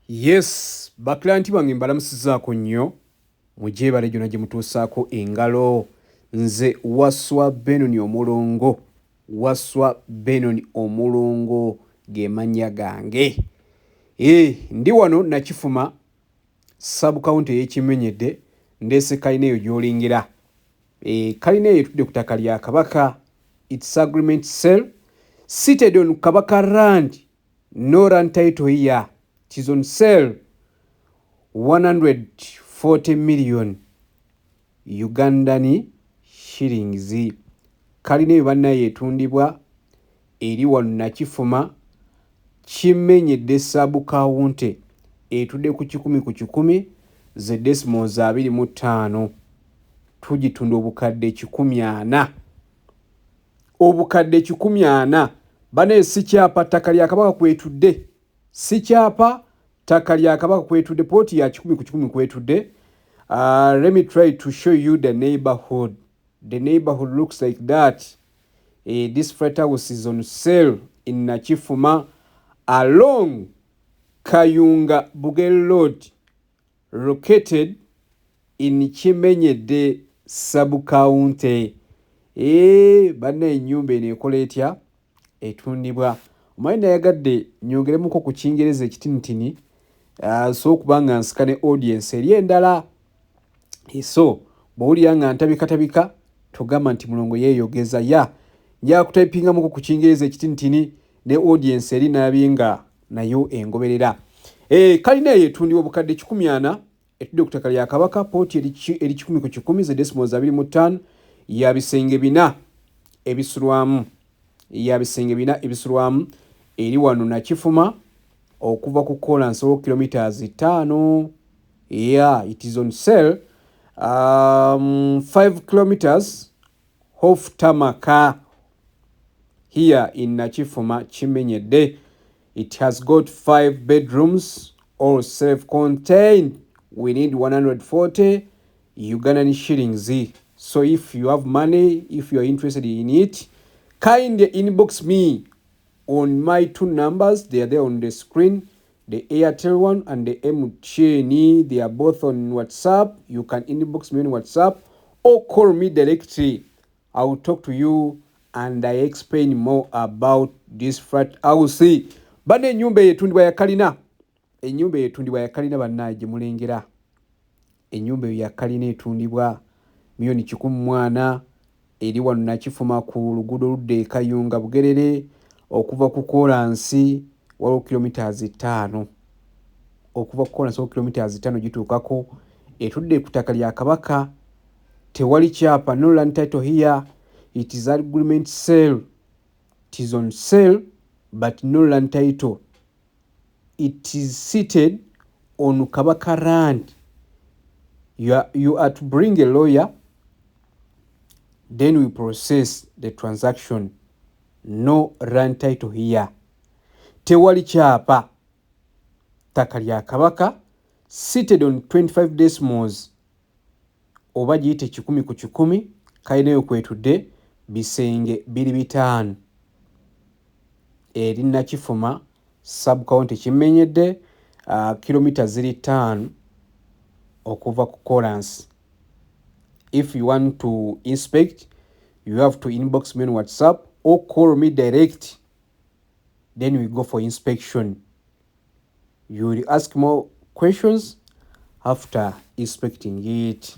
Yes, bakiranti bange mbalamusizaako nnyo mugyebale gyonna gye mutuusaako engalo. Nze Waswa Benon Omulongo. Waswa Benon Omulongo ge mannya gange. Ndi wano Nakifuma sub-county ey'Ekimenyedde, ndeese kalina eyo gy'olingira. Kalina eyo etudde ku ttaka lya Kabaka. Its agreement sale seated on Kabaka land, no land title here. It is on sale 140 million Ugandan shillings. Kalina eyo bannaye etundibwa eri wano Nakifuma Kimenyedde sub-county, etudde ku 10 ku 10 ze decimals 25. Tugitunda obukadde 140. Obukadde 140. Bane si kyapa, ttaka lya Kabaka kwetudde. Si kyapa, ttaka lya Kabaka kwetudde, poti ya 10 ku 10 kwetudde. Let me try to show you the neighborhood. The neighborhood looks like that. This flat house is on sale in Nakifuma along Kayunga Bugel Road, located in Kimenyedde sub-county. Banna ennyumba eno ekola etya? Etundibwa. Omanyi nayagadde nyongeremuko ku Kingereza ekitinitini, so kubanga nsika ne audience eri endala. So bw'owulira nga ntabikatabika togamba nti mulongo yeeyogeza. Nja kutayipingamuko ku Kingereza ekitinitini ne audience eri nabye nga nayo engoberera. Kalina eyo etundibwa obukadde 140, etudde ku ttaka lya Kabaka, poti eri 10 ku 10 ze decimals 25, ya bisenge 4 ebisulwamu. Eri wano Nakifuma okuva ku Kolansi kilometers 5. It is on sale 5 kilometers off Tamaka here in Nakifuma Kimenyedde. It has got 5 bedrooms, all self-contained. We need 140 Ugandan shillings. So if you have money, if you are interested in it, kindly inbox me on my 2 numbers. They are there on the screen, the Airtel one and the MTN. They are both on WhatsApp. You can inbox me on WhatsApp or call me directly. I will talk to you and I explain more about this flat house. Bane ennyumba etundibwa ya kalina. Ennyumba etundibwa ya kalina bannaye gye mulengera. Ennyumba ya kalina etundibwa milioni 14 eri wano Nakifuma ku luguudo ludde e Kayunga Bugerere, okuva ku Kolansi waliwo kilometers 5. Okuva ku Kolansi waliwo kilometers 5 gituukako. Etudde ku ttaka lya Kabaka, tewali kyapa, no land title here. It is agreement sale. It is on sale but no land title. It is seated on Kabaka land. You are to bring a lawyer, then we process the transaction. No land title here. Tewali kyapa. Ttaka lya Kabaka, seated on 25 decimals. Oba giyite 10 ku 10, kalina eyo kwetudde bisenge 25. Eri Nakifuma sub-county Kimenyedde, kilometers 5 okuva ku Kolansi. If you want to inspect, you have to inbox me on WhatsApp or call me direct. Then we go for inspection. You will ask more questions after inspecting it.